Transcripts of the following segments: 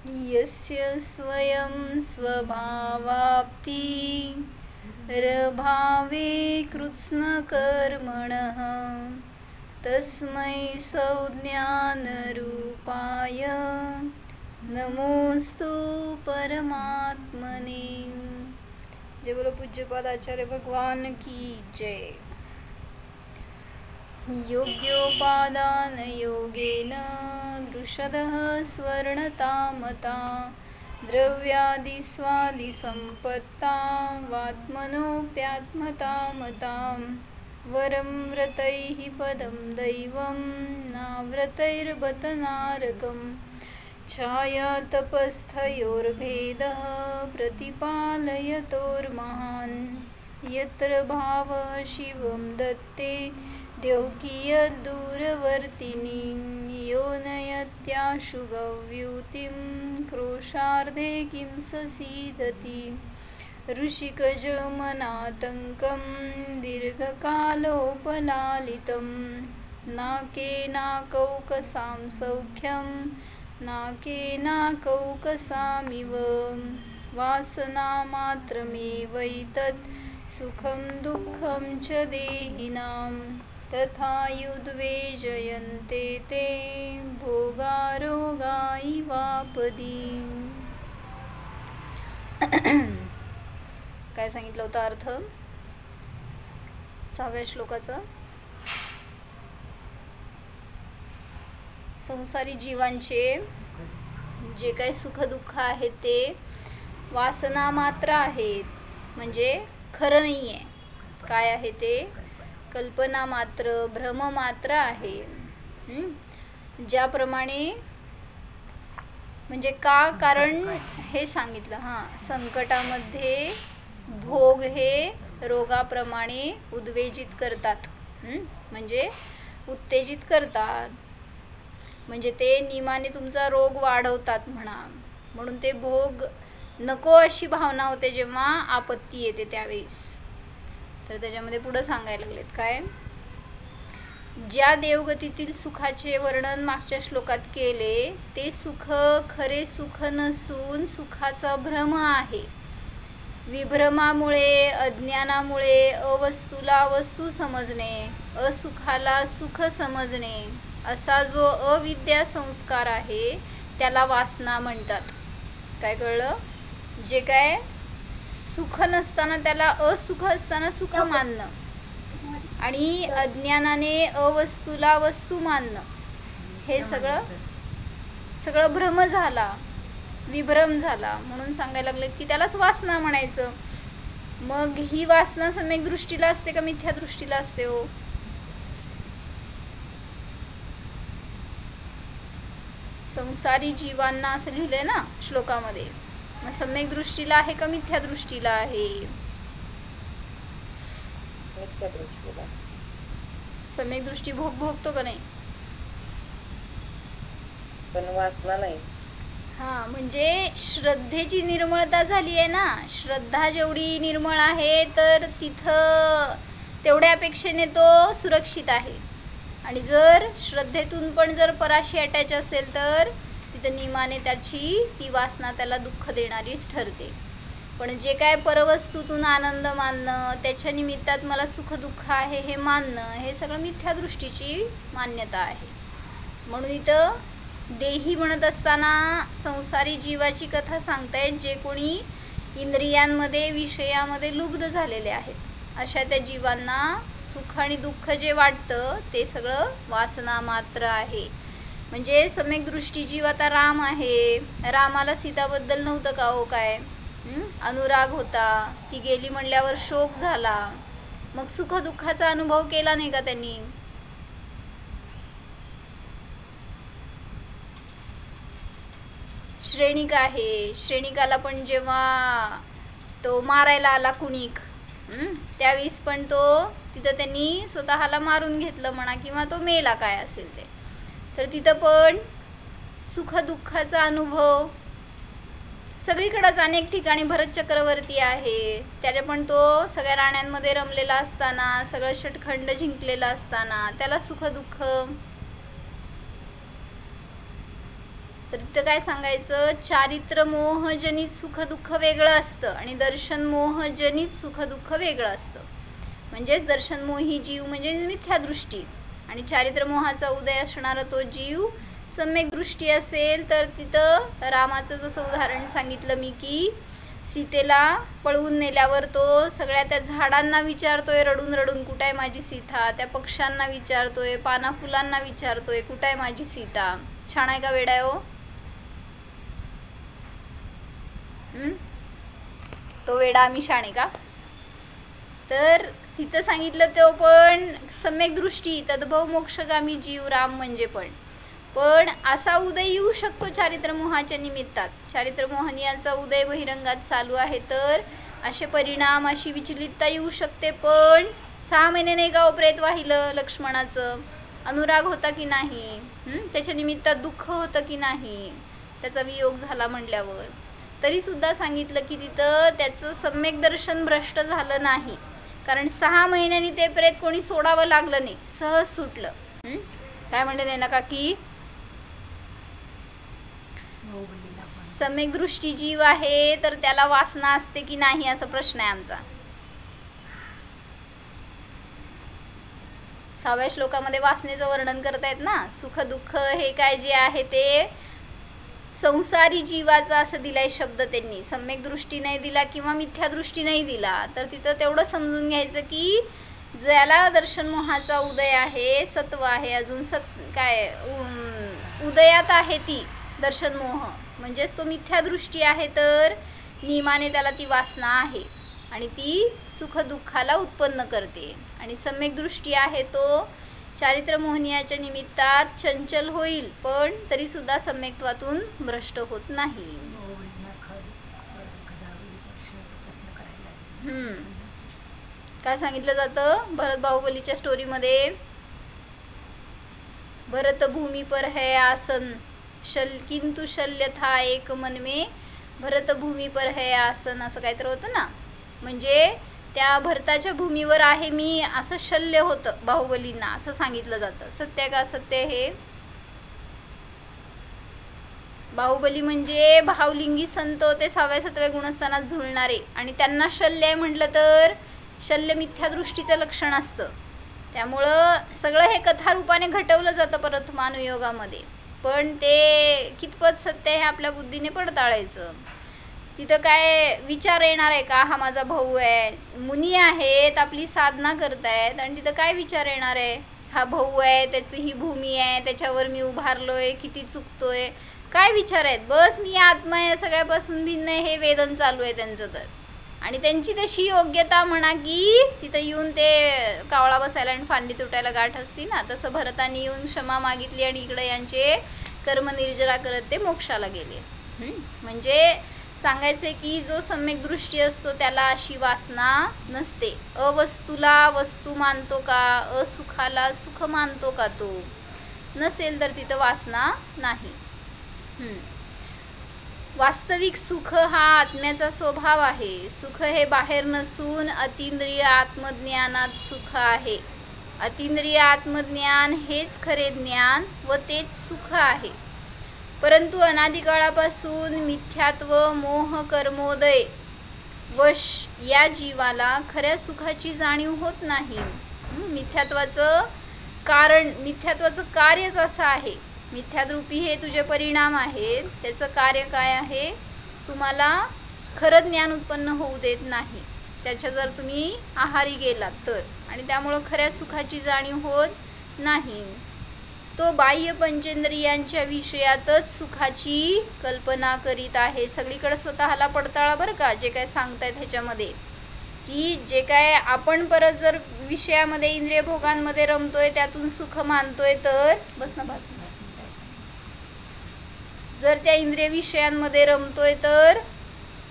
यस्य स्वयं स्वभावाप्ति रभावे कृत्स्नकर्मणः तस्मै संज्ञानरूपाय नमोस्तु परमात्मने। जय बोलो पूज्यपाद आचार्य भगवान की जय। योग्योपादान योगेन दृषदः स्वर्णतामता द्रव्यादिस्वादिसम्पत्ता वात्मनोऽप्यात्मतामतां वरं व्रतैः पदं दैवं नाव्रतैर्बत नारकम् छाया तपस्थयोर्भेदः प्रतिपालयतोर्महान् यत्र भावः शिवं दत्ते द्यौकीयदूरवर्तिनी यो नयत्याशु गव्यूतिं क्रोशार्धे किं ससीदति ऋषिकजमनातङ्कं दीर्घकालोपलालितं नाकेनाकौकसां सौख्यं नाकेनाकौकसामिव वासनामात्रमेवैतत् सुखं दुःखं च देहिनां तथा युद्वेजयन्ते ते भोगारोगा इवापदी। काय सांगितलं होतं अर्थ 6व्या श्लोकाचा? संसारी जीवांचे जे काही सुखदुःख आहेत ते वासना मात्र आहेत, म्हणजे खरं नाही आहे. काय आहे ते? कल्पना मात्र, भ्रम मात्र आहे. ज्याप्रमाणे म्हणजे का? कारण हे सांगितलं संकटामध्ये भोग हे रोगाप्रमाणे उद्वेजित करतात, म्हणजे उत्तेजित करतात, म्हणजे ते नियमाने तुमचा रोग वाढवतात म्हणून ते भोग नको अशी भावना होते जेव्हा आपत्ती येते त्यावेळेस. तर त्याच्यामध्ये पुढे सांगायला लागलेत काय? ज्या देवगतीतील सुखाचे वर्णन मागच्या श्लोकात केले ते सुख खरे सुख नसून सुखाचा भ्रम आहे. विभ्रमामुळे, अज्ञानामुळे अवस्तूला वस्तू समजणे, असुखाला सुख समजणे असा जो अविद्या संस्कार आहे त्याला वासना म्हणतात. काय कळलं? जे काय सुख नसताना त्याला असुख असताना सुख मानणं आणि अज्ञानाने अवस्तूला वस्तू मानणं, हे सगळं भ्रम झाला, विभ्रम झाला, म्हणून सांगायला लागले की त्यालाच वासना म्हणायचं. मग ही वासना सम्यक दृष्टीला असते का मिथ्या दृष्टीला असते? हो, संसारी जीवांना असं लिहिलंय ना श्लोकामध्ये. मग सम्यक दृष्टीला आहे का मिथ्या दृष्टीला आहे? सम्यक दृष्टी भोगतो का नाही? पण वासना नाही. म्हणजे श्रद्धेची निर्मळता झाली आहे ना. श्रद्धा जेवढी निर्मळ आहे तर तिथं तेवढ्या अपेक्षेने तो सुरक्षित आहे. आणि जर श्रद्धेतून पण जर पराशी अटॅच असेल तर तिथं नियमाने त्याची ती वासना त्याला दुःख देणारीच ठरते. पण जे काय परवस्तूतून आनंद मानणं, त्याच्या निमित्तात मला सुख दुःख आहे हे मानणं, हे सगळं मिथ्या दृष्टीची मान्यता आहे. म्हणून इथं देही म्हणत असताना संसारी जीवाची कथा सांगतायत जे कोणी इंद्रियांमध्ये, विषयामध्ये लुब्ध झालेले आहेत. अशा त्या जीवांना सुख आणि दुःख जे वाटतं ते सगळं वासना मात्र आहे. म्हणजे सम्यक दृष्टी जीव आता राम आहे. रामाला सीताबद्दल नव्हतं का हो काय? अनुराग होता, ती गेली म्हणल्यावर शोक झाला, मग सुख दुःखाचा अनुभव केला नाही का त्यांनी? श्रेणिक आहे, श्रेणिकाला पण जेव्हा तो मारायला आला कुणिक, त्यावेळेस पण तो तिथं त्यांनी स्वतःला मारून घेतलं म्हणा, किंवा तो मेला काय असेल ते. तर तिथं पण सुख दुःखाचा अनुभव सगळीकडेच अनेक ठिकाणी. भरत चक्रवर्ती आहे, त्याला पण तो सगळ्या राण्यांमध्ये रमलेला असताना, सगळं षटखंड जिंकलेला असताना त्याला सुख दुःख तर तिथं काय सांगायचं, चारित्र मोहजनित सुख दुःख वेगळं असतं आणि दर्शन मोहजनित सुख दुःख वेगळं असतं. म्हणजेच दर्शन मोही जीव म्हणजे मिथ्या दृष्टी आणि चारित्र मोहाचा उदय असणारा तो जीव सम्यक दृष्टी असेल तर तिथं रामाचं जसं उदाहरण सांगितलं मी की सीतेला पळवून नेल्यावर तो सगळ्या त्या झाडांना विचारतोय रडून रडून, कुठं आहे माझी सीता. त्या पक्ष्यांना विचारतोय, पाना फुलांना विचारतोय, कुठं आहे माझी सीता. छान आहे का वेडा आहे हो. तो वेडा आम्ही शाणे का. तर तिथं सांगितलं तो पण सम्यक दृष्टी तद्भव मोक्षगामी जीव राम म्हणजे पण असा उदय येऊ शकतो चारित्र मोहाच्या निमित्तात. चारित्र मोहनियाचा उदय बहिरंगात चालू आहे तर असे परिणाम, अशी विचलितता येऊ शकते. पण 6 महिने नाही का प्रेत वाहिलं लक्ष्मणाचं, अनुराग होता की नाही, त्याच्या निमित्तात दुःख होतं की नाही, त्याचा वियोग झाला म्हटल्यावर तरीसुद्धा सांगितलं की तिथं त्याचं सम्यक दर्शन भ्रष्ट झालं नाही. कारण 6 महिन्यांनी ते प्रेत कोणी सोडावं लागलं नाही, सहज सुटलं. काय म्हणले नाही ना काकी. सम्यक दृष्टी जीव आहे तर त्याला वासना असते की नाही असा प्रश्न आहे आमचा. 6व्या श्लोकामध्ये वासनेचं वर्णन करतायत ना. सुख दुःख हे काय जे आहे ते संसारी जीवाचा असं दिलाय शब्द त्यांनी. सम्यक दृष्टी नाही दिला किंवा मिथ्या दृष्टी नाही दिला तर तिथं तेवढं समजून घ्यायचं की ज्याला दर्शन मोहाचा उदय आहे, सत्व आहे, अजून उदयात आहे ती दर्शन मोह म्हणजेच तो मिथ्या दृष्टी आहे तर नियमाने त्याला ती वासना आहे आणि ती सुख दुःखाला उत्पन्न करते. आणि सम्यक दृष्टी आहे तो चारित्र मोहनियाच्या निमित्तात चंचल होईल पण तरीसुद्धा सम्यक्त्वातून भ्रष्ट होत नाही. काय सांगितलं जातं भरत बाहुबलीच्या स्टोरीमध्ये, भरत भूमी पर है आसन किंतु शल्य था एक मन में, भरत भूमी पर है आसन असं काहीतरी होतं ना. म्हणजे त्या भरताच्या भूमीवर आहे मी असं शल्य होतं बाहुबलींना असं सांगितलं जातं. सत्य का असत्य हे. बाहुबली म्हणजे भावलिंगी संत होते 6व्या-7व्या गुणस्थानात झुलणारे आणि त्यांना शल्य आहे म्हटलं तर शल्य मिथ्या दृष्टीचं लक्षण असतं. त्यामुळं सगळं हे कथारूपाने घटवलं जातं परत मानवयोगामध्ये. पण ते कितपत सत्य हे आपल्या बुद्धीने पडताळायचं. तिथं काय विचार येणार आहे का, हा माझा भाऊ आहे, मुनी आहेत आपली साधना करतायत आणि तिथं काय विचार येणार आहे, हा भाऊ आहे, त्याची ही भूमी आहे, त्याच्यावर मी उभारलोय, किती चुकतोय, काय विचार आहेत. बस मी आत्मा आहे, सगळ्यापासून भिन्न आहे, हे वेदन चालू आहे त्यांचं. तर आणि त्यांची तशी योग्यता म्हणा की तिथं येऊन ते कावळा बसायला आणि फांदी तुटायला गाठ असती ना, तसं भरताने येऊन क्षमा मागितली आणि इकडे यांचे कर्म निर्जरा करत ते मोक्षाला गेले. म्हणजे सांगायचे की जो सम्यक दृष्टी असतो त्याला अशी वासना नसते. अवस्तूला वस्तू मानतो का, असुखाला सुख मानतो का, तो नसेल तर तिथं वासना नाही. वास्तविक सुख हा आत्म्याचा स्वभाव आहे. सुख हे बाहेर नसून अतींद्रिय आत्मज्ञानात सुख आहे. अतींद्रिय आत्मज्ञान हेच खरे ज्ञान व तेच सुख आहे. परंतु अनादिकाळापासून मिथ्यात्व मोह कर्मोदय वश या जीवाला खऱ्या सुखाची जाणीव होत नाही. मिथ्यात्वाचं कारण, मिथ्यात्वाचं कार्यच असं आहे. मिथ्याद्रूपी हे तुझे परिणाम आहेत, त्याचं कार्य काय आहे, तुम्हाला खरं ज्ञान उत्पन्न होऊ देत नाही त्याच्या जर तुम्ही आहारी गेलात तर. आणि त्यामुळं खऱ्या सुखाची जाणीव होत नाही. तो बाह्य पंचेंद्रियांच्या विषयातच सुखाची कल्पना करीत आहे. सगळीकडे स्वतःला पडताळा बरं का, जे काय सांगतायत ह्याच्यामध्ये, की जे काय आपण परत जर विषयामध्ये इंद्रिय भोगांमध्ये रमतोय त्यातून सुख मानतोय तर बस ना भास, जर त्या इंद्रिय विषयांमध्ये रमतोय तर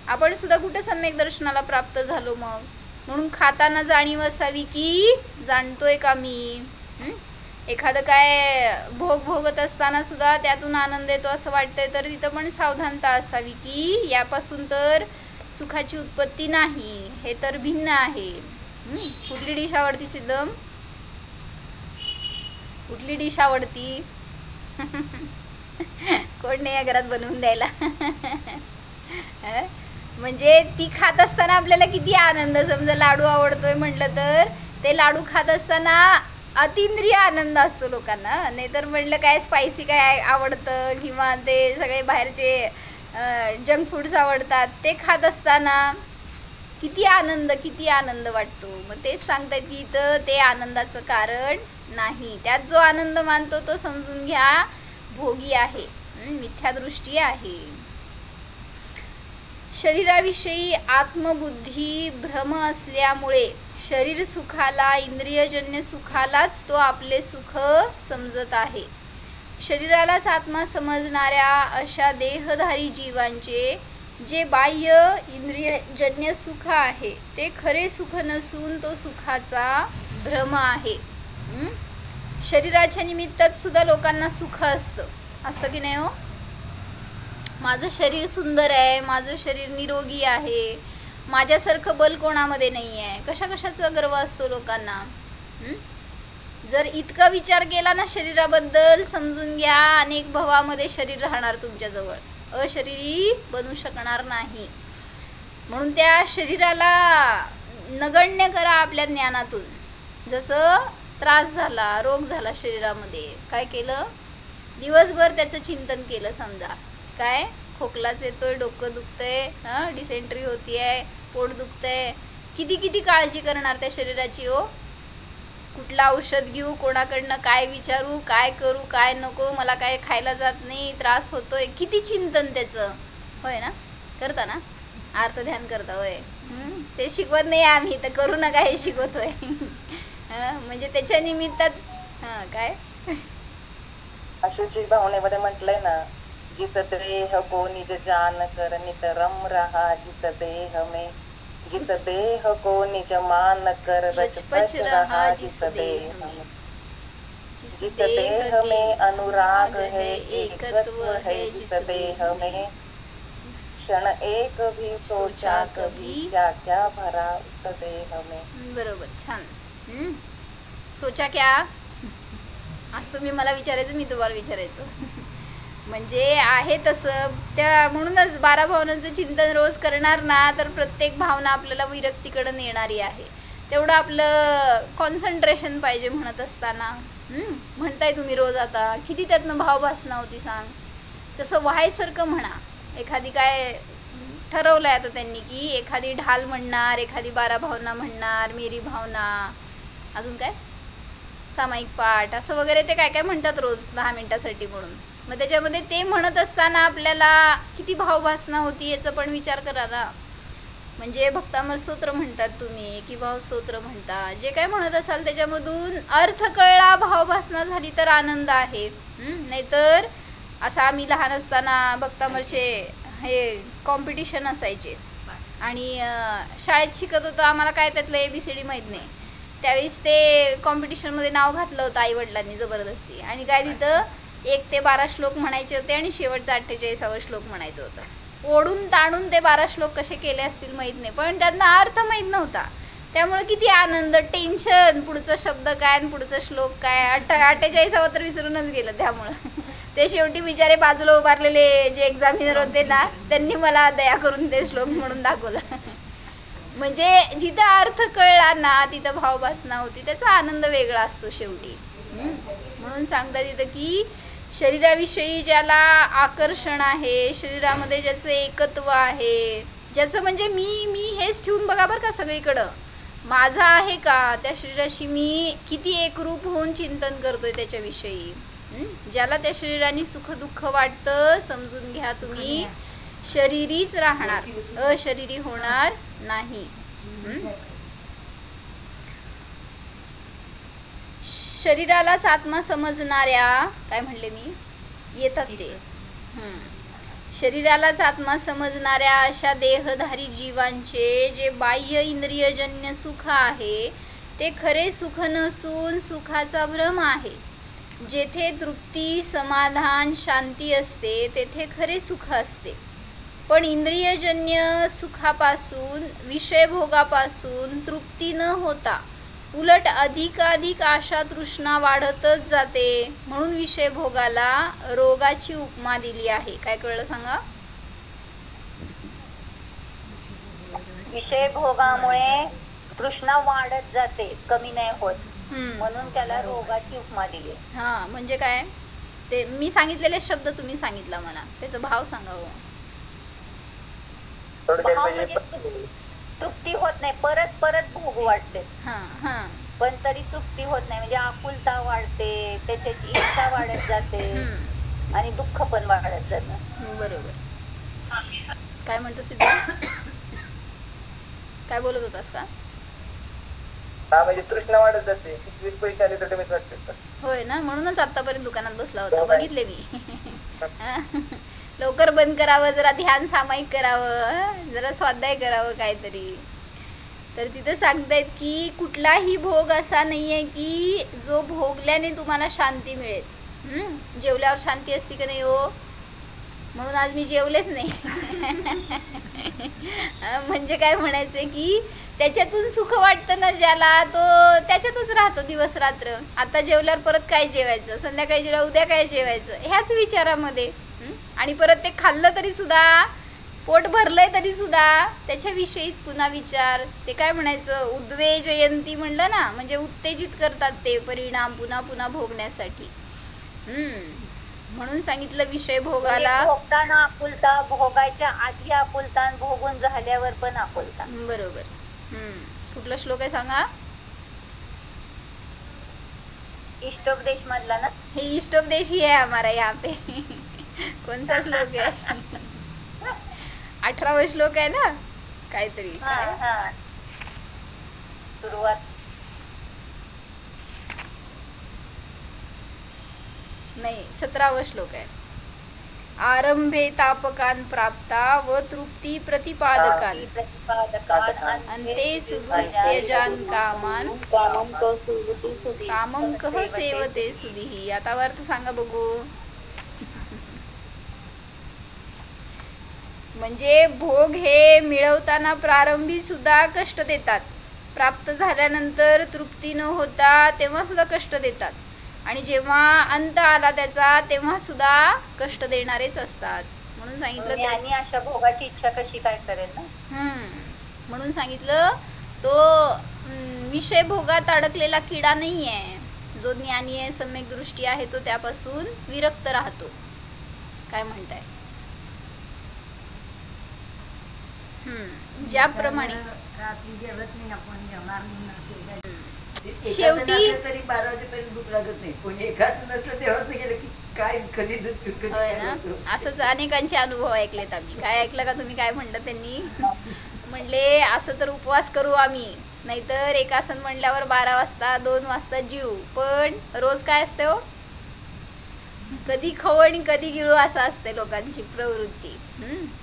आपण सुद्धा कुठे सम्यक दर्शनाला प्राप्त झालो. मग म्हणून खाताना जाणीव असावी की जाणतोय का मी. एखादं काय भोगत असताना सुद्धा त्यातून आनंद येतो असं वाटतंय तर तिथं पण सावधानता असावी की यापासून तर सुखाची उत्पत्ती नाही, हे तर भिन्न आहे. कुठली डिश आवडती सिद्धम, कुठली डिश आवडती. कोण नाही या घरात बनवून द्यायला. म्हणजे ती खात असताना आपल्याला किती आनंद. समजा लाडू आवडतोय म्हटलं तर ते लाडू खात असताना अतिंद्रिय आनंद असतो लोकांना. नाहीतर म्हटलं काय स्पायसी काय आवडतं किंवा ते सगळे बाहेरचे जंक फूड्स आवडतात, ते खात असताना किती आनंद वाटतो. मग तेच सांगतात की इथं ते आनंदाचं कारण नाही. त्यात जो आनंद मानतो तो समजून घ्या भोगी आहे, मिथ्यादृष्टी आहे. शरीराविषयी आत्मबुद्धी भ्रम असल्यामुळे शरीर सुखाला, इंद्रियजन्य सुखालाच तो आपले सुख समजत आहे. शरीरालाच आत्मा समजणाऱ्या अशा देहधारी जीवांचे जे बाह्य इंद्रियजन्य सुख आहे ते खरे सुख नसून तो सुखाचा भ्रम आहे. शरीराच्या निमित्तात सुद्धा लोकांना सुख असतं की नाही हो. माझं शरीर सुंदर आहे, माझं शरीर निरोगी आहे, माझ्यासारखं बल कोणामध्ये नाही आहे, कशाचा गर्व असतो लोकांना. जर इतका विचार केला ना शरीराबद्दल, समजून घ्या अनेक भवामध्ये शरीर राहणार तुमच्याजवळ, अशरीरी बनू शकणार नाही. म्हणून त्या शरीराला नगण्य करा आपल्या ज्ञानातून. जसं त्रास झाला, रोग झाला शरीरामध्ये, काय केलं, दिवसभर त्याचं चिंतन केलं. समजा काय खोकलाच येतोय, डोकं दुखतंय, डिसेंट्री होतीये, पोट दुखतंय, किती काळजी करणार त्या शरीराची हो. कुठलं औषध घेऊ, कोणाकडनं काय विचारू, काय करू, काय नको, मला काय खायला जात नाही, त्रास होतोय, किती चिंतन त्याचं. होय ना, करता ना, अर्थ ध्यान करता. होय, ते शिकवत नाही आम्ही, तर करू नका हे शिकवतोय. म्हणजे त्याच्या निमित्तात काय अशुची भावनेमध्ये म्हटलंय ना, जिस देह को निज जान कर नितरम रहा, जिस देह में जिस देह को निज मान कर रचपच रहा, जिस देह में अनुराग है, एकत्व है, जिस देह में क्षण एक भी सोचा कभी, क्या क्या भरा उस देह में. बरोबर, छान. सोचा क्या, आज तुम्ही मला विचारायचं, मी तुम्हाला विचारायचं. म्हणजे आहे तसं त्या. म्हणूनच 12 भावनांचं चिंतन रोज करणार ना, तर प्रत्येक भावना आपल्याला विरक्तीकडे नेणारी आहे. तेवढं आपलं कॉन्सन्ट्रेशन पाहिजे म्हणत असताना. म्हणताय तुम्ही रोज, आता किती त्यातनं भावभासना होती सांग. तसं व्हायसारखं म्हणा. एखादी काय ठरवलंय आता त्यांनी की एखादी ढाल म्हणणार, एखादी 12 भावना म्हणणार, मेरी भावना, अजून काय सामायिक पाठ, असं वगैरे ते काय काय म्हणतात रोज 10 मिनिटासाठी म्हणून. मग त्याच्यामध्ये ते म्हणत असताना आपल्याला किती भावभासना होती याचा पण विचार करा ना. म्हणजे भक्तामर स्तोत्र म्हणतात तुम्ही, की भाव स्तोत्र म्हणता, जे काय म्हणत असाल त्याच्यामधून अर्थ कळला, भावभासना झाली तर आनंद आहे. नाहीतर असं आम्ही लहान असताना भक्तामरचे हे कॉम्पिटिशन असायचे आणि शाळेत शिकत होतो, आम्हाला काय त्यातलं ABCD माहीत नाही. त्यावेळेस ते कॉम्पिटिशनमध्ये नाव घातलं होतं आईवडिलांनी जबरदस्ती. आणि काय तिथं 1 ते 12 श्लोक म्हणायचे होते आणि शेवटचा 48वा श्लोक म्हणायचं होतं. ओढून ताणून ते 12 श्लोक कसे केले असतील माहीत नाही, पण त्यांना अर्थ माहीत नव्हता. त्यामुळे किती आनंद, टेन्शन, पुढचा शब्द काय आणि पुढचा श्लोक काय, 48वा तर विसरूनच गेलं. त्यामुळं ते शेवटी बिचारे बाजूला उभारलेले जे एक्झामिनर होते ना, त्यांनी मला दया करून ते श्लोक म्हणून दाखवलं. म्हणजे जिथं अर्थ कळला ना तिथं भावभासना होती, त्याचा आनंद वेगळा असतो शेवटी. म्हणून सांगतात तिथं की शरीराविषयी ज्याला आकर्षण आहे, शरीरामध्ये ज्याचं एकत्व आहे, ज्याचं म्हणजे मी हेच ठेवून बघा बरं का सगळीकडं, माझा आहे का, त्या शरीराशी मी किती एकरूप होऊन चिंतन करतोय त्याच्याविषयी. ज्याला त्या शरीराने सुखदुःख वाटतं, समजून घ्या तुम्ही शरीरीच राहणार, अशरीरी होणार नाही. शरीरालाच आत्मा समजणाऱ्या, काय म्हणले मी, येतात ते, शरीरालाच आत्मा समजणाऱ्या अशा देहधारी जीवांचे जे बाह्य इंद्रियजन्य सुख आहे ते खरे सुख नसून सुखाचा भ्रम आहे. जेथे तृप्ती, समाधान, शांती असते तेथे खरे सुख असते. पण इंद्रियजन्य सुखापासून, विषयभोगापासून तृप्ती न होता उलट अधिकाधिक आशा तृष्णा वाढतच जाते, म्हणून विषय भोगाला रोगाची उपमा दिली आहे. काय कळलं सांगा? विषय भोगामुळे तृष्णा वाढत जाते, कमी नाही होत, म्हणून त्याला रोगाची उपमा दिली. हा म्हणजे काय ते मी सांगितलेले शब्द तुम्ही सांगितला मला, त्याचा भाव सांगा हो. तृप्ती होत नाही, परत परत भोग वाटते. हा हा पण तरी तृप्ती होत नाही, म्हणजे आकुलता वाढते, त्याच्याची इच्छा वाढत जाते आणि दुःख पण वाढत जातं. बरोबर. काय म्हणतो सिद्धार्थ? काय बोलत होतास का? हा म्हणजे तृष्णा वाढत जाते, किती पैसे आले तर कमीच वाटते. होय ना, म्हणूनच आतापर्यंत दुकानात बसला होता, बघितले मी. लवकर बंद करावं, जरा ध्यान सामायिक करावं, जरा स्वाध्याय करावं काहीतरी. तर तिथं सांगतायत की कुठलाही भोग असा नाहीये की जो भोगल्याने तुम्हाला शांती मिळेल. जेवल्यावर शांती असते का नाही हो? म्हणून आज मी जेवलेच नाही. म्हणजे काय म्हणायचं की त्याच्यातून सुख वाटतं ना ज्याला, तो त्याच्यातच राहतो दिवस रात्र. आता जेवल्यावर परत काय जेवायचं, संध्याकाळी जेवल्यावर उद्या काय जेवायचं, ह्याच विचारामध्ये. आणि परत ते खाल्लं तरी सुद्धा, पोट भरलंय तरी सुद्धा त्याच्याविषयीच पुन्हा विचार. ते काय म्हणायचं, उद्वेजयंती म्हणलं ना, म्हणजे उत्तेजित करतात ते परिणाम पुन्हा पुन्हा भोगण्यासाठी. म्हणून सांगितलं विषय भोगाला. भोगताना आकुलता, भोगायच्या आधी आकुलता, भोगून झाल्यावर पण आकुलता. बरोबर. कुठला श्लोक आहे सांगा? इष्टोपदेश मधला ना. हे इष्टोपदेश ही है हमारा यहाँ पे. कौन सा श्लोक है? 18वां श्लोक आहे ना काहीतरी. सुरुवात नाही, 17वां श्लोक आहे. आरंभे तापकान प्राप्ता व तृप्ती प्रतिपादकान अंते सुगुस्त्यजान कामान कामं कह सेवते सुधीही. आता अर्थ सांगा बघू. म्हणजे भोग हे मिळवताना प्रारंभी सुद्धा कष्ट देतात, प्राप्त झाल्यानंतर तृप्ती न होता तेव्हा सुद्धा कष्ट देतात, आणि जेव्हा अंत आला त्याचा तेव्हा सुद्धा कष्ट देणारेच असतात. म्हणून सांगितलं आणि अशा भोगाची इच्छा कशी काय करेल ना. म्हणून सांगितलं तो विषय भोगात अडकलेला किडा नाही आहे. जो ज्ञानी आहे, सम्यक दृष्टी आहे, तो त्यापासून विरक्त राहतो. काय म्हणताय? ज्याप्रमाणे शेवटी तरी 12 वाजेपर्यंत भूक लागत नाही. कोणी एकाच नसलं तेव्हाच गेलं की काय कधी दूध असंच अनेकांचे अनुभव ऐकलेत आम्ही. काय ऐकलं का तुम्ही? काय म्हणलं त्यांनी? म्हणले असं तर उपवास करू आम्ही, नाहीतर एक आसन म्हणल्यावर 12 वाजता 2 वाजता जीव. पण रोज काय असते हो, कधी खाऊ आणि कधी गिळू असं असते लोकांची प्रवृत्ती.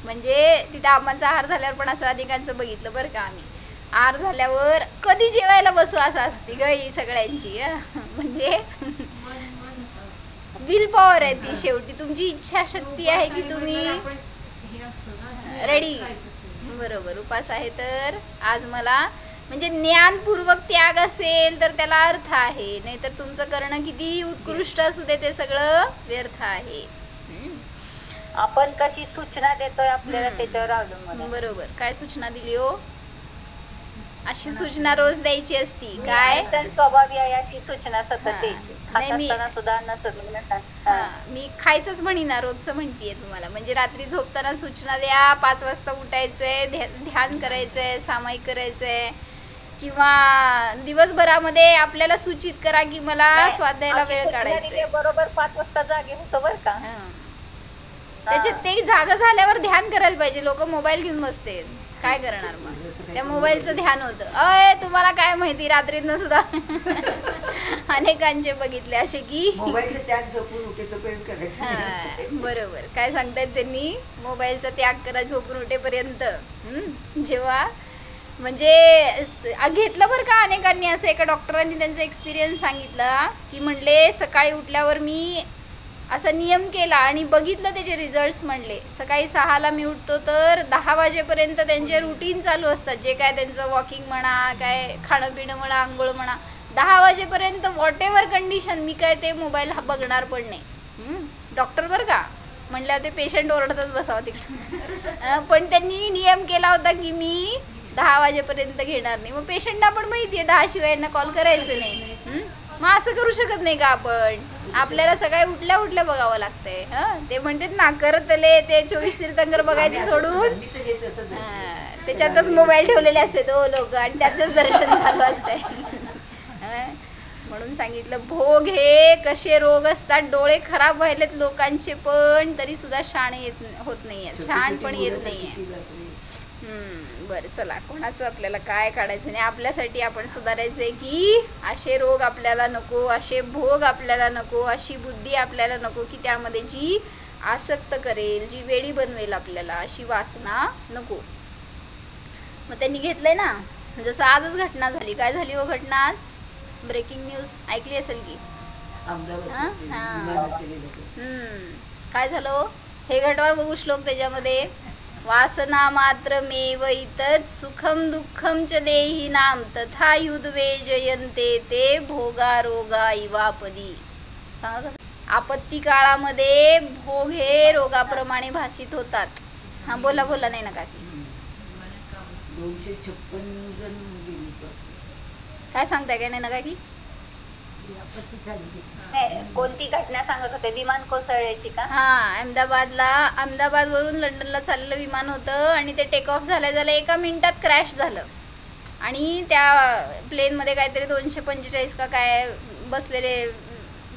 म्हणजे तिथे आम्हाचा आहार झाल्यावर पण असं अनेकांचं बघितलं बरं का आम्ही. आहार झाल्यावर कधी जेवायला बसू असं असते ग ही सगळ्यांची. म्हणजे विल पॉवर आहे ती. शेवटी तुमची इच्छाशक्ती आहे की तुम्ही रेडी. बरोबर. उपास आहे तर आज मला म्हणजे ज्ञानपूर्वक त्याग असेल तर त्याला अर्थ आहे, नाहीतर तुमचं करणं किती उत्कृष्ट असू दे ते सगळं व्यर्थ आहे. आपण कशी सूचना देतोय आपल्याला त्याच्यावर अवलंबून. बरोबर. काय सूचना दिली हो? अशी सूचना रोज द्यायची असती. काय स्वभावी आहे अशी सूचना सतत द्यायची. मी खायचंच म्हणीना, रोजचं म्हणतीये तुम्हाला. म्हणजे रात्री झोपताना सूचना द्या, 5 वाजता उठायचंय, ध्यान करायचंय, सामायिक करायचंय, किंवा दिवसभरामध्ये आपल्याला सूचित करा की मला स्वाध्यायाला वेळ काढायचा. बरोबर 5 वाजता जागे होतो बरं का. त्याच्यात ते जागा झाल्यावर ध्यान करायला पाहिजे. लोक मोबाईल घेऊन बसते, काय करणार मग? त्या मोबाईलचं ध्यान होतं. तुम्हाला काय माहिती, रात्रीतनं सुद्धा अनेकांचे बघितले असे की मोबाईलचा त्याग झोपून उठेपर्यंत करायचं. बरोबर. काय सांगतायत त्यांनी? मोबाईलचा त्याग करा झोपून उठेपर्यंत. जेव्हा म्हणजे घेतलं बरं का अनेकांनी. असं एका डॉक्टरांनी त्यांचा एक्सपिरियन्स सांगितला की म्हणले सकाळी उठल्यावर मी असा नियम केला आणि बघितलं त्याचे रिझल्ट्स म्हणले, सकाळी 6ला मी उठतो तर 10 वाजेपर्यंत त्यांचे रुटीन चालू असतात, जे काय त्यांचं वॉकिंग म्हणा, काय खाणं पिणं म्हणा, आंघोळ म्हणा, 10 वाजेपर्यंत व्हॉट एव्हर कंडिशन मी काय ते मोबाईल बघणार पण नाही. डॉक्टर बरं का म्हणल्यावर ते पेशंट ओरडतच बसावं तिकडे. पण त्यांनी नियम केला होता की मी 10 वाजेपर्यंत घेणार नाही. मग पेशंटना पण माहिती आहे 10 शिवाय यांना कॉल करायचं नाही. मग असं करू शकत नाही का आपण? आपल्याला सकाळी उठल्या उठल्या बघावं लागतंय. ते म्हणतात ना करतले ते 24 तीर्थंकर बघायचे सोडून त्याच्यातच मोबाईल ठेवलेले असते तो लोक आणि त्यातच दर्शन चालू असतंय. म्हणून सांगितलं भोग हे कसे रोग असतात, डोळे खराब व्हायलेत लोकांचे पण तरी सुद्धा शाण होत नाहीये, शाण पण येत नाहीये. बरं चला, कोणाचं आपल्याला काय काढायचं नाही, आपल्यासाठी आपण सुधारायचं आहे की असे रोग आपल्याला नको, असे भोग आपल्याला नको, अशी बुद्धी आपल्याला नको की त्यामध्ये जी आसक्त करेल, जी वेडी बनवेल आपल्याला, अशी वासना नको. मग त्यांनी घेतलंय ना, जसं आजच घटना झाली. काय झाली हो घटना आज? ब्रेकिंग न्यूज ऐकली असेल की काय झालं हे घटवा बघू श्लोक त्याच्यामध्ये. वासना मात्र मेव इतत् सुखम दुःखम च देही नाम तथा युद्वे जयन्ते ते भोगा रोगा इवापदी. सांगा कसं? आपत्ती काळामध्ये भोग हे रोगाप्रमाणे भासित होतात. हा बोला बोला. नाही नका की 256 जण गेली. काय सांगताय काय? नाही नका की कोणती घटना सांगत होते? विमान कोसळल्याची का? हा, अहमदाबाद वरून लंडनला चाललेलं विमान होतं आणि ते टेक ऑफ झाल्या 1 मिनिटात क्रॅश झालं आणि त्या प्लेनमध्ये काहीतरी 245 का काय बसलेले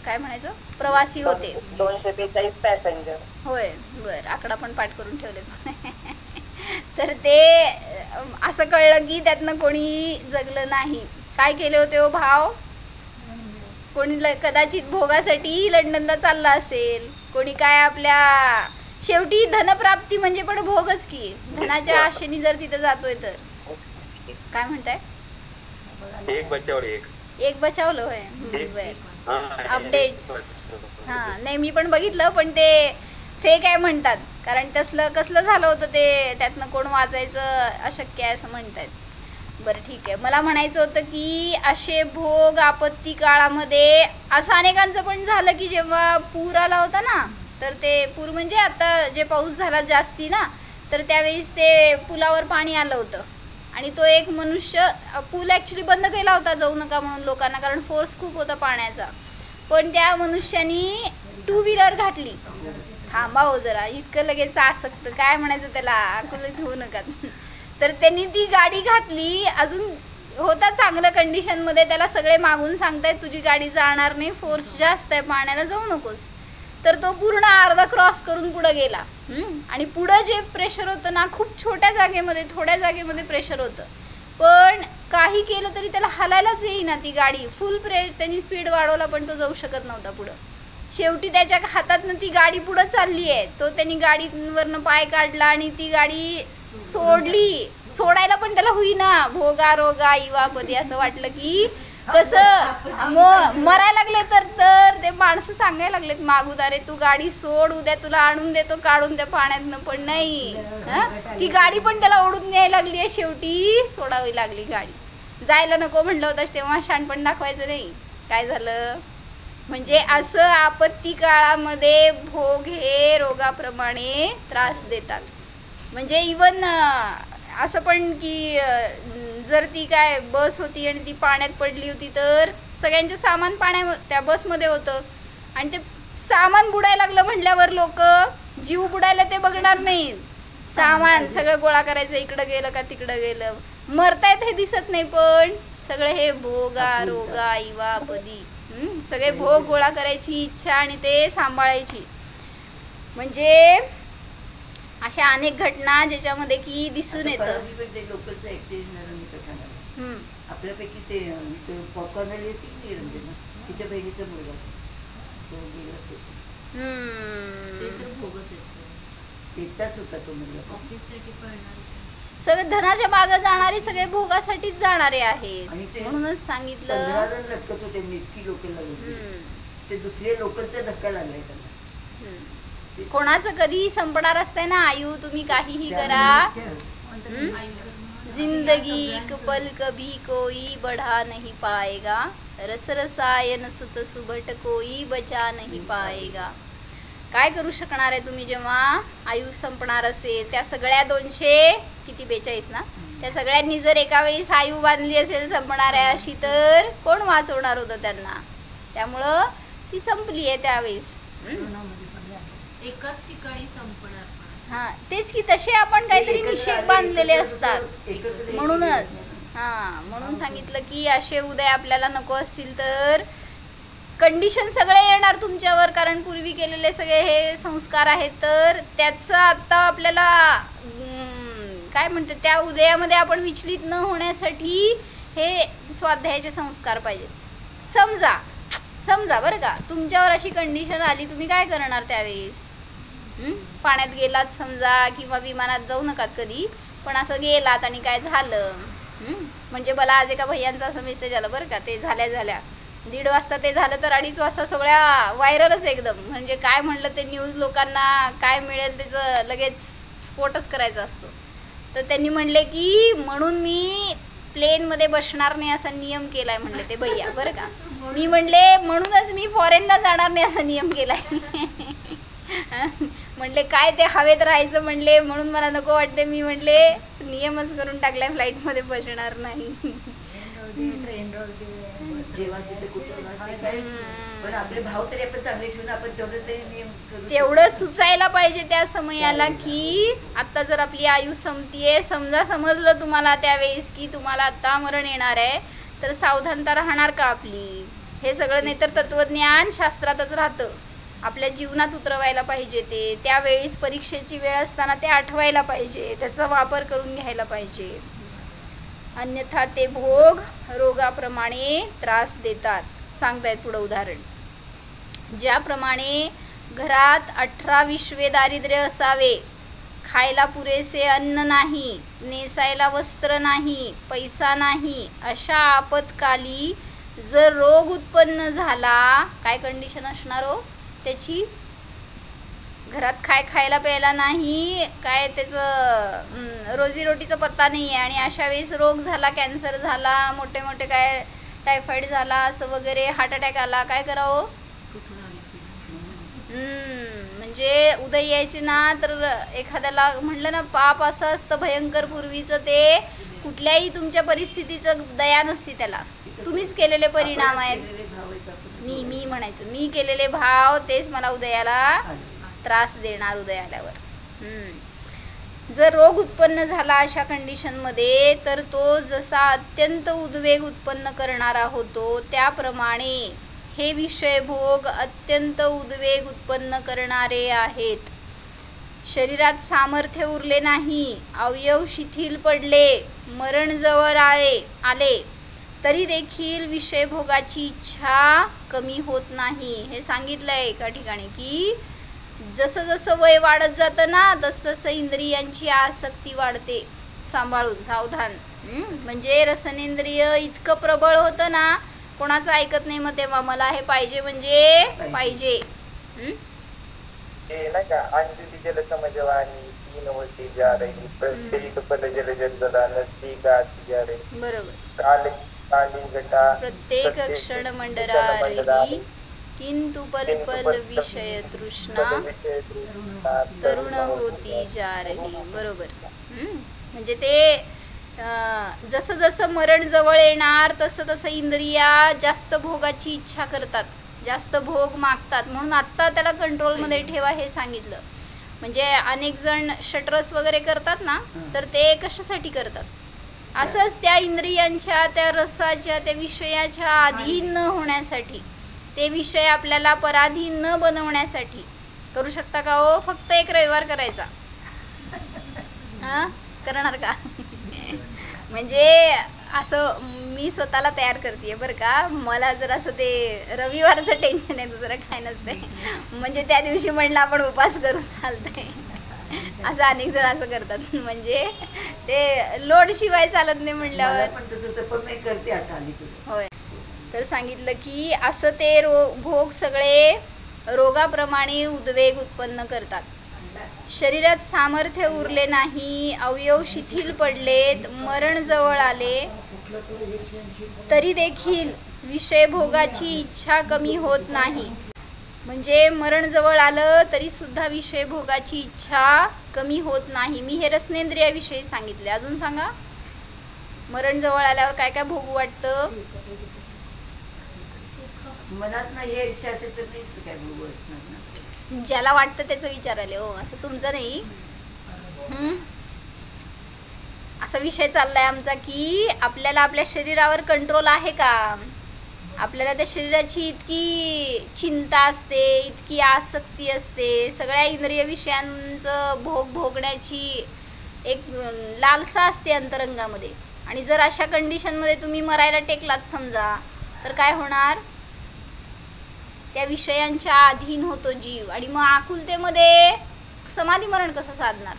काय म्हणायचं प्रवासी होते. 242 पॅसेंजर. होय, बर आकडा पण पाठ करून ठेवले. तर ते असं कळलं की त्यातनं कोणी जगलं नाही. काय केले होते हो भाव? कोणी कदाचित भोगासाठी लंडनला चालला असेल, कोणी काय आपल्या शेवटी धनप्राप्ती म्हणजे पण भोगच की. धनाच्या आशेने जर तिथं जातोय तर काय म्हणताय? एक बचावलं होय. बर अपडेट्स. हा नाही मी पण बघितलं पण ते फेक आहे म्हणतात, कारण कसलं झालं होतं ते, त्यातनं कोण वाचायचं अशक्य आहे असं म्हणतात. बरं ठीक आहे. मला म्हणायचं होतं की असे भोग आपत्ती काळामध्ये असं अनेकांचं पण झालं की जेव्हा पूर आला होता ना, तर ते पूर म्हणजे आता जे पाऊस झाला जास्ती ना, तर त्यावेळेस ते पुलावर पाणी आलं होतं आणि तो एक मनुष्य पूल ॲक्च्युली बंद केला होता जाऊ नका म्हणून लोकांना, कारण फोर्स खूप होता पाण्याचा. पण त्या मनुष्यानी 2 व्हीलर घातली. थांबा हो जरा, इतकं लगेच आसक्त काय म्हणायचं त्याला, आकुल घेऊ नका. तर त्यांनी ती गाडी घातली, अजून होता चांगलं कंडिशनमध्ये, त्याला सगळे मागून सांगतायत तुझी गाडी जाणार नाही, फोर्स जास्त आहे पाण्याला, जाऊ नकोस. तर तो पूर्ण अर्धा क्रॉस करून पुढं गेला. आणि पुढं जे प्रेशर होतं ना, खूप छोट्या जागेमध्ये थोड्या जागेमध्ये प्रेशर होतं, पण काही केलं तरी त्याला हलायलाच येईना ती गाडी. फुल त्यांनी स्पीड वाढवला पण तो जाऊ शकत नव्हता पुढं. शेवटी त्याच्या हातातनं ती गाडी पुढं चालली आहे, तो त्यांनी गाडीवरनं पाय काढला आणि ती गाडी सोडली. सोडायला पण त्याला होईना. भोगा रोगा इवापदी. असं वाटलं की कसं मरायला लागले तर ते माणसं सांगायला लागलेत मागून, अरे तू गाडी सोड, उद्या तुला आणून देतो काढून त्या पाण्यातनं. पण नाही, ती गाडी पण त्याला ओढून न्यायला लागली आहे. शेवटी सोडावी लागली गाडी. जायला नको म्हणलं होतं तेव्हा शहाणपण दाखवायचं नाही. काय झालं म्हणजे असं आपत्ती काळामध्ये भोग हे रोगाप्रमाणे त्रास देतात. म्हणजे इवन असं पण की जर ती काय बस होती आणि ती पाण्यात पडली होती तर सगळ्यांचं सामान त्या बसमध्ये होतं आणि ते सामान बुडायला लागलं म्हटल्यावर लोक जीव बुडायला ते बघणार नाहीत. सामान सगळं गोळा करायचं, इकडं गेलं का तिकडं गेलं, मरतायत हे दिसत नाही, पण सगळे हे भोगा रोगा इवापदी. सगळे भोग गोळा करायची इच्छा आणि ते सांभाळायची. म्हणजे अशा अनेक घटना ज्याच्यामध्ये की दिसून येतं. आपल्यापैकी ते पॉपकॉर्न तिच्या बहिणीचा मुलगा एकटाच होता तो मुलगा. सगळे धनाच्या मागे जाणारे सगळे भोगासाठीच जाणारे आहेत. म्हणूनच सांगितलं 15 जण लटकत होते. इतकी लोक लागली ते दुसऱ्या लोकांचा धक्का लागलाय त्यांना. कोणाचं कधी संपणार असतंय ना आयु, तुम्ही काहीही करा. जिंदगी एक पल कभी कोई बढ़ा नहीं पाएगा, रस रसायन सुत सुभट कोई बचा नहीं पाएगा. काय करू शकणार आहे तुम्ही जेव्हा आयु संपणार असेल? त्या सगळ्या 242 ना, त्या सगळ्यांनी जर एका वेळेस आयु बांधली असेल संपणार आहे अशी, तर कोण वाचवणार होतं त्यांना? त्यामुळं ती संपली आहे त्यावेळेस. एकाच ठिकाणी संपणार. हा तेच की, तसे आपण काहीतरी निषेध बांधलेले असतात. म्हणूनच म्हणून सांगितलं की असे उदय आपल्याला नको असतील तर कंडिशन सगळे येणार तुमच्यावर, कारण पूर्वी केलेले सगळे हे संस्कार आहेत. तर त्याचं आता आपल्याला काय म्हणते, त्या उदयामध्ये आपण विचलित न होण्यासाठी हे स्वाध्यायाचे संस्कार पाहिजेत. समजा बरं का, तुमच्यावर अशी कंडिशन आली, तुम्ही काय करणार त्यावेळेस? पाण्यात गेलात समजा, किंवा विमानात जाऊ नका कधी, पण असं गेलात आणि काय झालं, म्हणजे मला आज एका भैयांचा असा मेसेज आला बरं का, ते झाल्या 1:30 वाजता ते झालं, तर 2:30 वाजता सगळ्या व्हायरलच एकदम. म्हणजे काय म्हणलं ते न्यूज, लोकांना काय मिळेल त्याचं लगेच स्फोटच करायचा असतो. तर त्यांनी म्हणले की म्हणून मी प्लेनमध्ये बसणार नाही असा नियम केलाय म्हणले ते भैया बरं का. मी म्हणले म्हणूनच मी फॉरेनला जाणार नाही असा नियम केलाय. म्हणले काय ते हवेत राहायचं म्हणले, म्हणून मला नको वाटते. मी म्हणले नियमच करून टाकलाय, फ्लाईटमध्ये बसणार नाही. तेवढं सुचायला पाहिजे त्या समयाला की आता जर आपली आयु संपतीये, समजलं तुम्हाला त्यावेळेस की तुम्हाला आता मरण येणार आहे, तर सावधानता राहणार का आपली? हे सगळं नाही तर तत्वज्ञान शास्त्रातच राहतं, आपल्या जीवनात उतरवायला पाहिजे. ते त्यावेळेस परीक्षेची वेळ असताना ते आठवायला पाहिजे, त्याचा वापर करून घ्यायला पाहिजे. अन्यथा ते भोग रोगाप्रमाणे त्रास देतात. सांगतायत पुढं उदाहरण, ज्याप्रमाणे घरात 18 विश्वे दारिद्र्य असावे, खायला पुरेसे अन्न नाही, नेसायला वस्त्र नाही, पैसा नाही, अशा आपत्काली जर रोग उत्पन्न झाला, काय कंडिशन असणार हो त्याची? घरात खायला प्यायला नाही, काय त्याचं रोजीरोटीचा पत्ता नाही आहे, आणि अशा वेळेस रोग झाला, कॅन्सर झाला, मोठे काय टायफॉइड झाला असं वगैरे, हार्ट अटॅक आला, काय करावं? म्हणजे उदय यायचे ना, तर एखाद्याला म्हणलं ना पाप असं असतं भयंकर पूर्वीचं, ते कुठल्याही तुमच्या परिस्थितीचं दया नसती त्याला, तुम्हीच केलेले परिणाम आहेत. मी म्हणायचं मी केलेले भाव तेच मला उदयाला त्रास देणार उदय आल्यावर. जर रोग उत्पन्न झाला अशा कंडिशनमध्ये, तर तो जसा अत्यंत उद्वेग उत्पन्न करणारा होतो, त्याप्रमाणे हे विषय भोग अत्यंत उद्वेग उत्पन्न करणारे आहेत. शरीरात सामर्थ्य उरले नाही, अवयव शिथिल पडले, मरण जवळ आले तरी देखील विषय भोगाची इच्छा कमी होत नाही. हे सांगितलंय एका ठिकाणी की जसं जसं वय वाढत जातं ना, तसं इंद्रियांची आसक्ती वाढते. सांभाळून सावधान. म्हणजे रसनेंद्रिय इतकं प्रबळ होतं ना, कोणाचं ऐकत नाही. मग तेव्हा मला हे पाहिजे म्हणजे पाहिजे. नाही का, अंजली जल समजवानी तीन होती जा रही, प्रत्येक पद जल जगदा नसती गाती जा रही. बरोबर. काली घटा प्रत्येक क्षण मंडरा रही, किंतु पल पल विषय तृष्णा तरुण होती जा रही. बरोबर. म्हणजे ते जसं जसं मरण जवळ येणार तसं तसं इंद्रिया जास्त भोगाची इच्छा करतात, जास्त भोग मागतात. म्हणून आत्ता त्याला कंट्रोलमध्ये ठेवा हे सांगितलं. म्हणजे अनेक जण शटरस वगैरे करतात ना, तर ते कशासाठी करतात? असंच त्या इंद्रियांच्या, त्या रसाच्या, त्या विषयाच्या अधीन न होण्यासाठी, ते विषय आपल्याला पराधीन न बनवण्यासाठी. करू शकता का हो? फक्त एक रविवार करायचा. करणार का? म्हणजे असं मी स्वतःला तयार करते बरं का. मला जर असं ते रविवारचं टेन्शन आहे, दुसरं काय नसते. म्हणजे त्या दिवशी म्हणलं आपण उपास करून चालतंय, असं अनेक जण असं करतात. म्हणजे ते लोड शिवाय चालत नाही म्हणल्यावर. करते आता. होय. तर सांगितलं की असं ते भोग सगळे रोगाप्रमाणे उद्वेग उत्पन्न करतात. शरीरात सामर्थ्य उरले नाही, अवयव शिथिल पडलेत, मरण जवळ आले तरी देखील विषयभोगाची इच्छा कमी होत नाही. म्हणजे मरण जवळ आलं तरी सुद्धा विषयभोगाची इच्छा कमी होत नाही. मी हे रसनेंद्रियाविषयी सांगितले. अजून सांगा. मरण जवळ आल्यावर काय काय भोगू वाटतं? मनात नाही हे इच्छा असेल तर नाहीच काय भोगू वाटणार ना. ज्याला वाटतं त्याचं विचारायला हो, असं तुमचं नाही. असा विषय चाललाय आमचा की आपल्याला आपल्या शरीरावर कंट्रोल आहे का? आपल्याला त्या शरीराची इतकी चिंता असते, इतकी आसक्ती असते, सगळ्या इंद्रिय विषयांचं भोगण्याची एक लालसा असते अंतरंगामध्ये. आणि जर अशा कंडिशनमध्ये तुम्ही मरायला टेकलात समजा, तर काय होणार? त्या विषयांच्या अधीन होतो जीव. आणि मग आकुलतेमध्ये समाधी मरण कसं साधणार?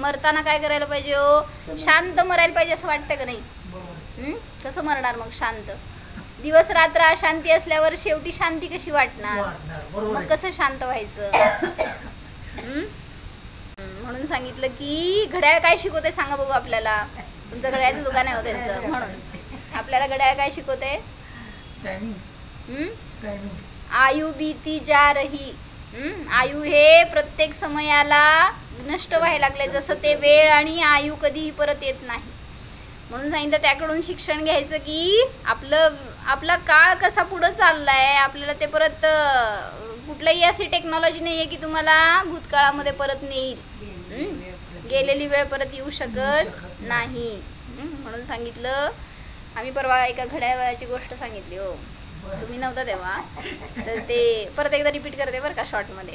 मरताना काय करायला पाहिजे हो? शांत मरायला पाहिजे असं वाटतं का नाही? कसं मरणार मग शांत? दिवस रात्र अशांती असल्यावर शेवटी शांती कशी वाटणार? मग कसं शांत व्हायचं? म्हणून सांगितलं की घड्याळ काय शिकवते सांगा बघू आपल्याला. तुमचं घड्याळाचं दुकान आहे हो त्यांचं, म्हणून आपल्याला घड्याळ काय शिकवते? आयु बीती जा रही. आयु हे प्रत्येक समयाला नष्ट व्हायला लागले, जसं ते वेळ आणि आयु कधीही परत येत नाही. म्हणून सांगितलं त्याकडून शिक्षण घ्यायचं की आपला काळ कसा पुढं चाललाय. आपल्याला ते परत कुठलाही अशी टेक्नॉलॉजी नाही आहे की तुम्हाला भूतकाळामध्ये परत नेईल. गेलेली वेळ परत येऊ शकत नाही. म्हणून सांगितलं. आम्ही परवा एका घड्याळाची गोष्ट सांगितली हो, तुम्ही नव्हता तेव्हा, तर ते परत एकदा रिपीट करते बरं का शॉर्टमध्ये,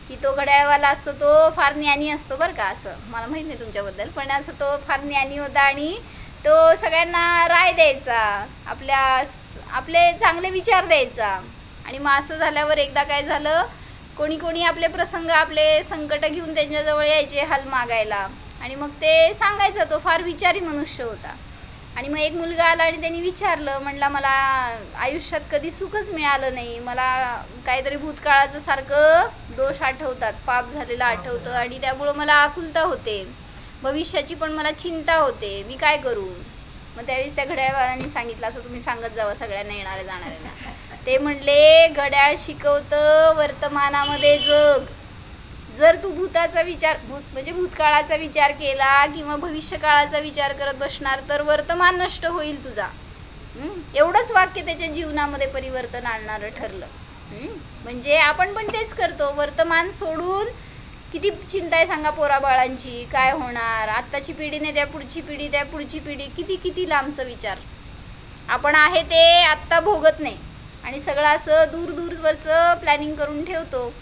की तो घड्याळवाला असतो तो फार ज्ञानी असतो बरं का. असं मला माहीत नाही तुमच्याबद्दल, पण असं तो फार ज्ञानी होता आणि तो सगळ्यांना राय द्यायचा, आपले चांगले विचार द्यायचा. आणि मग असं झाल्यावर एकदा काय झालं, कोणी आपले प्रसंग, आपले संकट घेऊन त्यांच्याजवळ यायचे हाल मागायला, आणि मग ते सांगायचं. तो फार विचारी मनुष्य होता. आणि मग एक मुलगा आला आणि त्यांनी विचारलं, म्हणला मला आयुष्यात कधी सुखच मिळालं नाही, मला काहीतरी भूतकाळाचं सारखं दोष आठवतात, पाप झालेलं आठवतं, आणि त्यामुळं मला आकुलता होते, भविष्याची पण मला चिंता होते, मी काय करू? मग त्यावेळेस त्या घड्याळवाल्यांनी सांगितलं, असं तुम्ही सांगत जावं सगळ्यांना येणाऱ्या जाणाऱ्यांना. ते म्हणले घड्याळ शिकवतं वर्तमानामध्ये जग. जर तू भूताचा विचार म्हणजे भूतकाळाचा विचार केला किंवा भविष्यकाळाचा विचार करत बसणार तर वर्तमान नष्ट होईल तुझा. एवढंच वाक्य त्याच्या जीवनामध्ये परिवर्तन आणणारं ठरलं. म्हणजे आपण पण तेच करतो, वर्तमान सोडून किती चिंता आहे सांगा पोराबाळांची, काय होणार, आत्ताची पिढीने त्या पुढची पिढी, त्या पुढची पिढी, किती लांबचा विचार. आपण आहे ते आत्ता भोगत नाही आणि सगळं असं दूरवरचं प्लॅनिंग करून ठेवतो.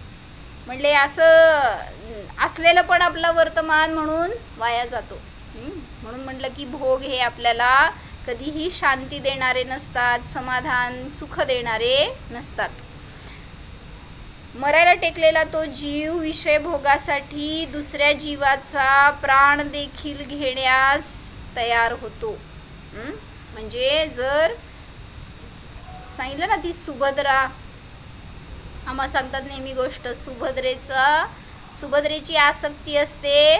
म्हणले असं असलेलं पण आपलं वर्तमान म्हणून वाया जातो. म्हणून म्हटलं की भोग हे आपल्याला कधीही शांती देणारे नसतात, समाधान सुख देणारे नसतात. मरायला टेकलेला तो जीव विषय भोगासाठी दुसऱ्या जीवाचा प्राण देखील घेण्यास तयार होतो. म्हणजे जर सांगितलं ना, ती सुभद्रा, आम्हा सांगतात नेहमी गोष्ट, सुभद्रेची आसक्ती असते,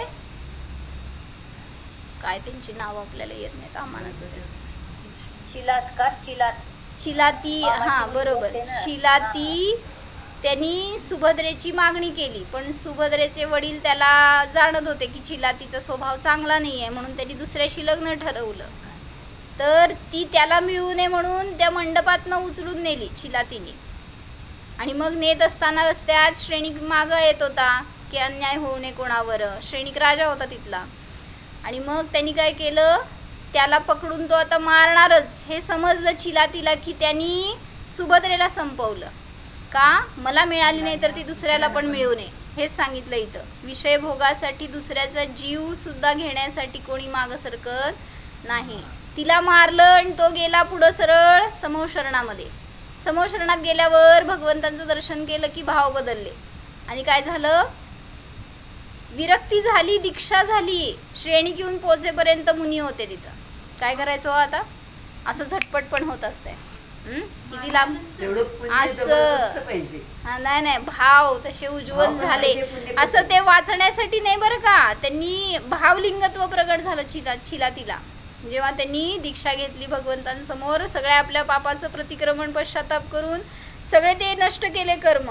काय त्यांची नाव आपल्याला येत नाहीत, आम्हाला चिलाती. हा बरोबर, चिलाती. त्यांनी सुभद्रेची मागणी केली, पण सुभद्रेचे वडील त्याला जाणत होते की चिलातीचा स्वभाव चांगला नाही आहे, म्हणून त्यांनी दुसऱ्याशी लग्न ठरवलं. तर ती त्याला मिळू नये म्हणून त्या मंडपातनं उचलून नेली चिलातीने. आणि मग नेत असताना रस्त्यात श्रेणिक मागं येत होता की अन्याय होऊ नये कोणावर. श्रेणिक राजा होता तिथला. आणि मग त्यांनी काय केलं, त्याला पकडून तो आता मारणारच हे समजलं चिलातीला की त्यांनी सुभद्रेला संपवलं. का? मला मिळाली नाही तर ती दुसऱ्याला पण मिळू नये, हेच सांगितलं इथं. विषय भोगासाठी दुसऱ्याचा जीव सुद्धा घेण्यासाठी कोणी मागं सरकत नाही. तिला मारलं आणि तो गेला पुढं सरळ समोशरणामध्ये. समोशरणात गेल्यावर भगवंतांचं दर्शन केलं की भाव बदलले. आणि काय झालं, विरक्ती झाली, दीक्षा झाली. श्रेणिक येऊन पोचेपर्यंत मुनी होते तिथं. काय करायचं आता? असं झटपट पण होत असतंय. किती लांब तेवढं पुण्य असं. जबरदस्त पाहिजे. हा, नाही भाव तसे उज्ज्वल भाव झाले. पाहिजे, पुण्य असं पाहिजे. ते वाचण्यासाठी नाही बरं का, त्यांनी भावलिंगत्व प्रगट झालं चिलातीला. जेव्हा त्यांनी दीक्षा घेतली भगवंतांसमोर, सगळ्या आपल्या पापाचं प्रतिक्रमण पश्चाताप करून सगळे ते नष्ट केले कर्म.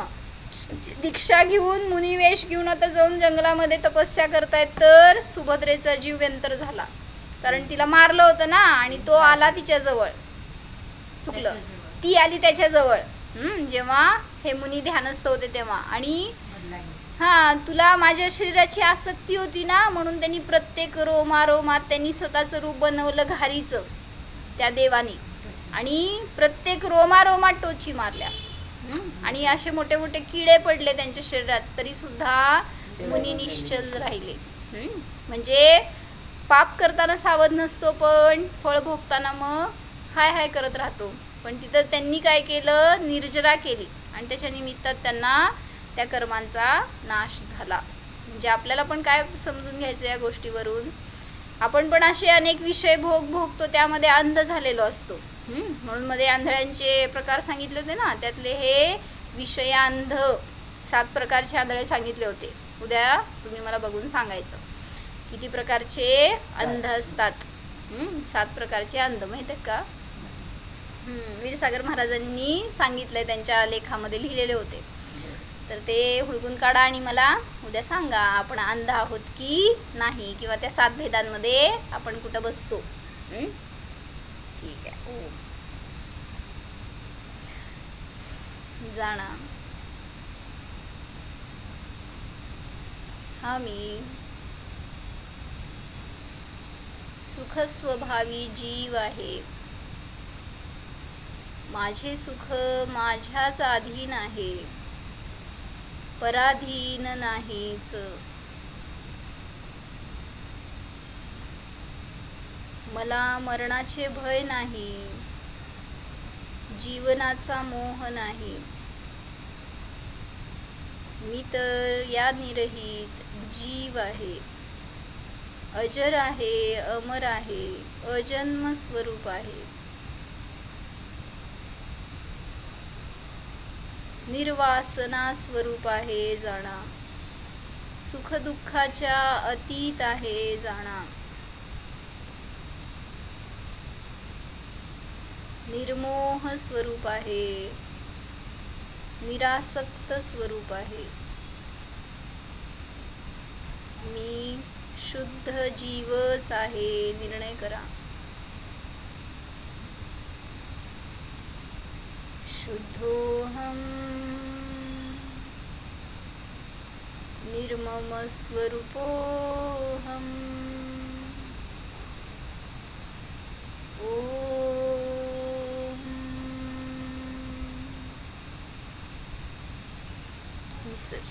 दीक्षा घेऊन मुनिवेश घेऊन आता जाऊन जंगलामध्ये तपस्या करतायत, तर सुभद्रेचा जीव व्यंतर झाला. कारण तिला मारलं होतं ना, आणि तो आला तिच्याजवळ. चुकलं, ती आली त्याच्याजवळ. जेव्हा हे मुनी ध्यानस्थ होते तेव्हा. आणि तुला माझ्या शरीराची आसक्ती होती ना, म्हणून त्यांनी प्रत्येक रोमारोमात त्यांनी स्वतःचं रूप बनवलं घारीचं त्या देवानी, आणि प्रत्येक रोमारोमात टोची मारल्या. आणि असे मोठे मोठे किडे पडले त्यांच्या शरीरात, तरी सुद्धा मुनी निश्चल राहिले. म्हणजे पाप करताना सावध नसतो, पण फळ भोगताना मग हाय हाय करत राहतो. पण तिथं त्यांनी काय केलं, निर्जरा केली, आणि त्याच्या निमित्तात त्यांना त्या कर्मांचा नाश झाला. म्हणजे आपल्याला पण काय समजून घ्यायचं या गोष्टीवरून, आपण पण असे अनेक विषय भोगतो, त्यामध्ये अंध झालेलो असतो. म्हणून मध्ये आंधळ्यांचे प्रकार सांगितले होते ना, त्यातले हे विषयांध 7 प्रकारचे आंधळे सांगितले होते. उद्या तुम्ही मला बघून सांगायचं किती प्रकारचे अंध असतात. 7 प्रकारचे अंध माहित आहेत का? वीरसागर महाराजांनी सांगितलंय, त्यांच्या लेखामध्ये लिहिलेले होते. तर ते हुडकून काढा आणि मला उद्या सांगा, आपण अंध आहोत की नाही, किंवा त्या 7 भेदांमध्ये आपण कुठं बसतो. ठीक आहे. जाणा हा मी सुखस्वभावी जीव आहे. माझे सुख माझ्याच अधीन आहे, पराधीन नाहीच. मला मरणाचे भय नाही, जीवनाचा मोह नाही. मी तर या निरहित जीव आहे, अजर आहे, अमर आहे, अजन्म स्वरूप आहे. निर्वासना स्वरूप आहे जाणा, सुख दुःखाच्या अतीत आहे जाणा. निर्मोह स्वरूप आहे, निरासक्त स्वरूप आहे. मी शुद्ध जीवच आहे, निर्णय करा. शुद्धोहम निर्मम स्वरूपोहम. ओम विसर.